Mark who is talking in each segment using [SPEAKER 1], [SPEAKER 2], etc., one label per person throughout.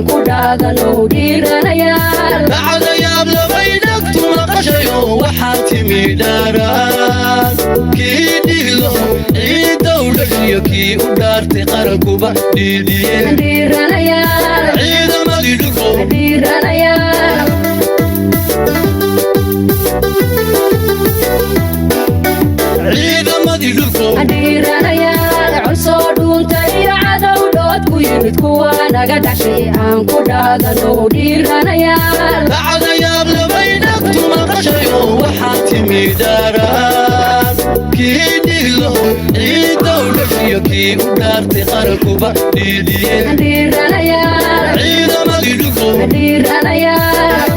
[SPEAKER 1] ku dhaadano dhiiranayaal
[SPEAKER 2] bacda yaab labaydhagtu maqashayo waxaa timi dhaaraan kii dhiglo ciidow dhashiyo kii u dhaartay qarankuba dhiidiyeen
[SPEAKER 1] dhiiranayaal
[SPEAKER 2] ciidamadii dhulko
[SPEAKER 1] dhiiranayaal
[SPEAKER 2] ciidamadii dhulko
[SPEAKER 1] dhiiranayaal cusoo dhuuntay iyo cadow dhood ku yimid kuwa naga dhashay aan ku dhaadano dhiiranayaal
[SPEAKER 2] bacda yaab labaydhagtu maqashayo waxaa timi dhaaraan kii dhiglo ciidow dhashiyo kii u dhaartay qarankuba dhiidiyeen
[SPEAKER 1] dhiiranayaal
[SPEAKER 2] ciidamadii dhulko
[SPEAKER 1] dhiiranayaal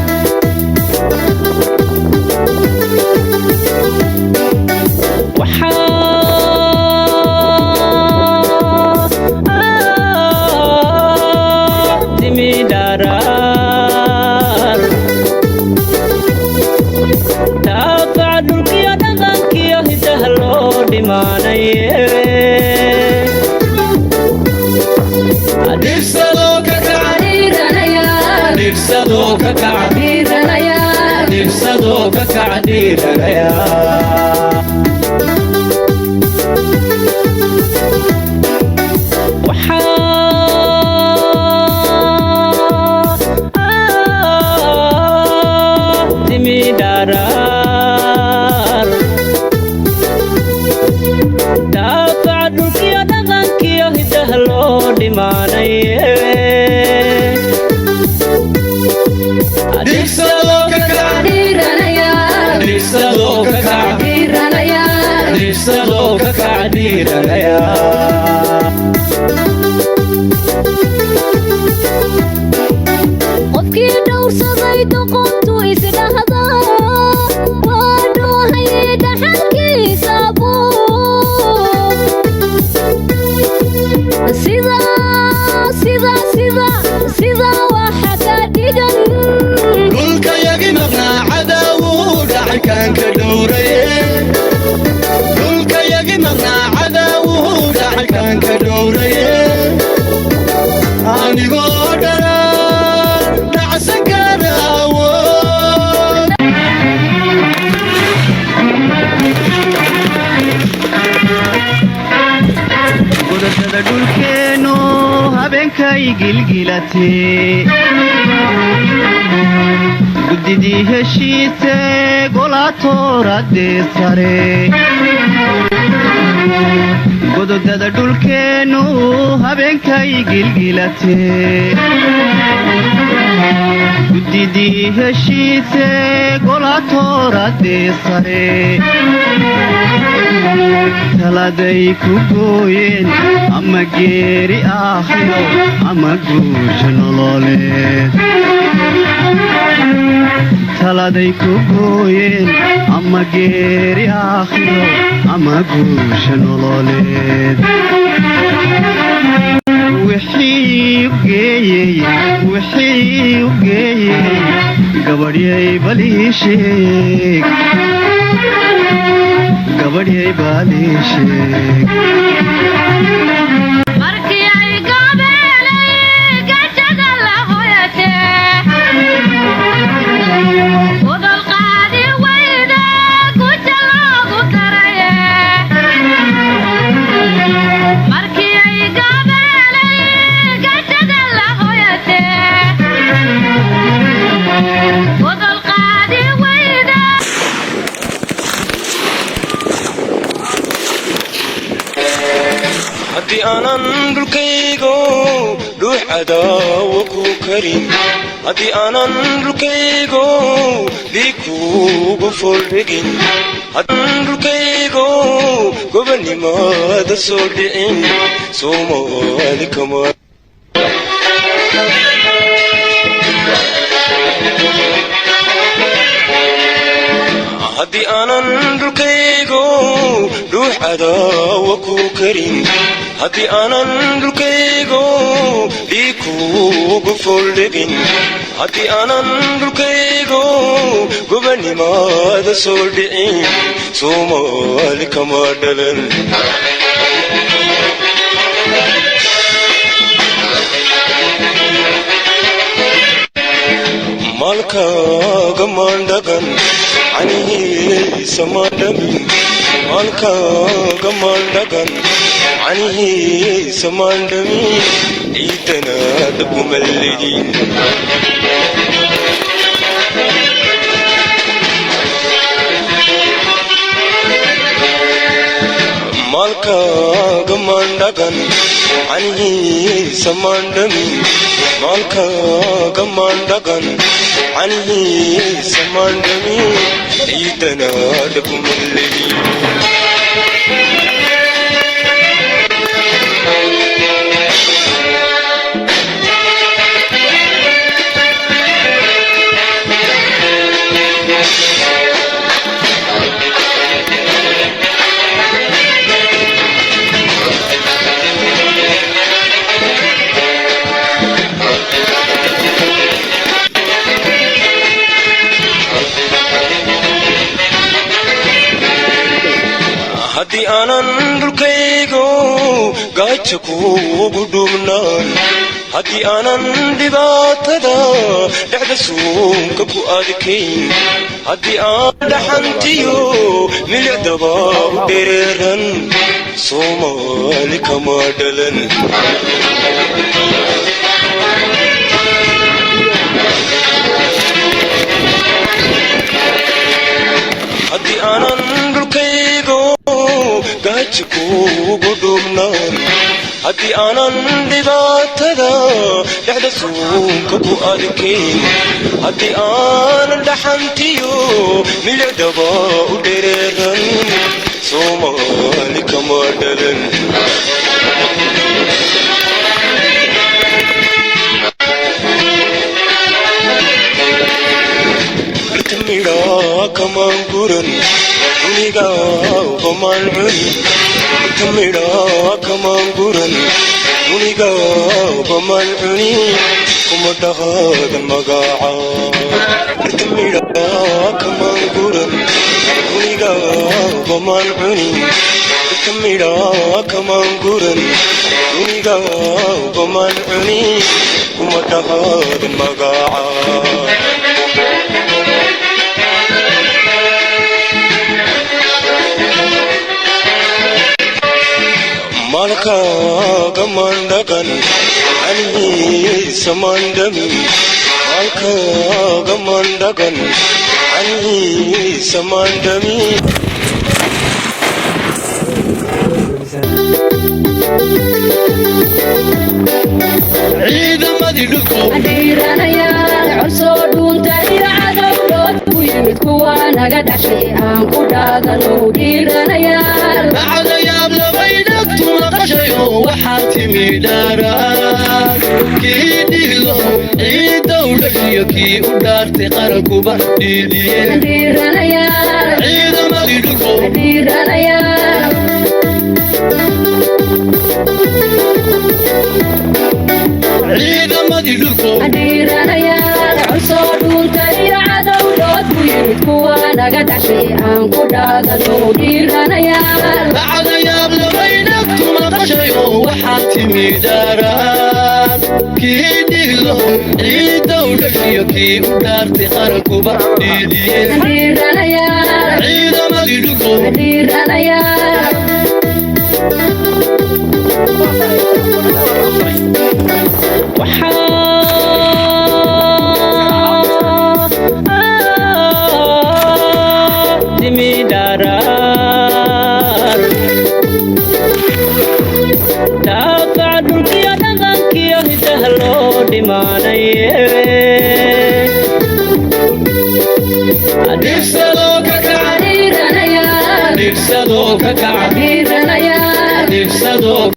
[SPEAKER 2] nifsadoo ka kaca dhiiranayaa timi dhaaraar daafaca dhulkiyo dhaqankiyo hidaha loo dhimaanaye nifsadoo ka kaca dhiiranayaa
[SPEAKER 1] qofkii dhowrsaday doqontu isdhahda waa dhuuhay dhaxalkiisa buug sida waxa ka dhigan
[SPEAKER 2] dhulkayagi maqnaa cadaawuu dhacay kaan ka dhowraye dhulkayagi maqnaa cadaawuu dhacay kaan ka dhowraye anigoo dharaan dhacsan karaawo godadada dhulkeennu habeenkay gilgilatee guddidii heshiise golaatooradee sare gododada dhulkeennu habeenkay gilgilatee guddidii heshiise golaatooradee sare taladay ku gooyeen ama geeri aakhiro ama guusha nololeed taladay ku gooyeen ama geeri aakhiro ama guusha nololeed wixii u geeyey gabadhyay balii sheeg gabadhyay balii sheeg
[SPEAKER 3] haddii aanan dhulkaygo dhuux cadaawo ku karin haddii aanan dhulkaygo dhiig kuugu foldhigin haddaan dhulkaygo gobonnimada soo dhicin Soomaali kama haddii aanan dhulkaygo dhuux cadaawo ku karin haddii aanan dhulkaygo dhiig kuugu foldhigin haddii aanan dhulkaygo gobonnimada soo dhicin Soomaali kama dhalan malka gamandagan anihi samandami malka gamandagan anihi samandami idana dabumalidin malka gamandagan anihi samandami malka gamandagan anihi samandami idana dabumalidin haddii aanan dhulkaygo gaaja kuugu dhumnaan haddii aanan dhibaatada dhexda suunka ku adkayn haddii aan dhaxantiyo milicdaba u dhereeran soomaali kama dhalan haddii aanan dhulkaygo gaaja kuugu dhumnaan haddii aanan dhibaatada dhexda suunka ku adkayn haddii aanan dhaxantiyo milicdaba u dhereeran soomaali kama dhalan midhaa kamaan guran unigaa bamaan cuni midhaa kamaan guran unigaa bamaan cuni kuma dhaqaadan magaaca midhaa kamaan guran unigaa bamaan cuni midhaa kamaan guran unigaa bamaan cuni kuma dhaqaadan magaaca malka gamandagan anihi samandami malka gamandagan anihi samandami
[SPEAKER 2] ciidamadii dhulku
[SPEAKER 1] adhiiranayaal codsoo dhuunta iyo cadowdhood ku yimid kuwa naga dhashay aan ku dhaadano dhiiranayaal
[SPEAKER 2] bacdayaab labay dhagtu maqashayo waxaa timi dhaaraan kii dhiglo ciidow dhashiyo kii u dhaartay qarankuba dhiidiyeen
[SPEAKER 1] adhiiranayaal
[SPEAKER 2] ciidamadii dhulku
[SPEAKER 1] adhiiranayaal
[SPEAKER 2] ciidamadii dhulku
[SPEAKER 1] adhiiranayaal codsoo dhuunta iyo cadowdhood ku yimid kuwa naga dhashay aan ku dhaadano dhiiranayaal
[SPEAKER 2] bacdayaab labay dhagtu maqashayo waxaa timi dhaaraan kii dhiglo ciidow dhashiyo kii u dhaartay qarankuba dhiidiyeen
[SPEAKER 1] adhiiranayaal
[SPEAKER 2] ciidamadii dhulku
[SPEAKER 1] adhiiranayaal
[SPEAKER 2] dhibsadoo ka kaca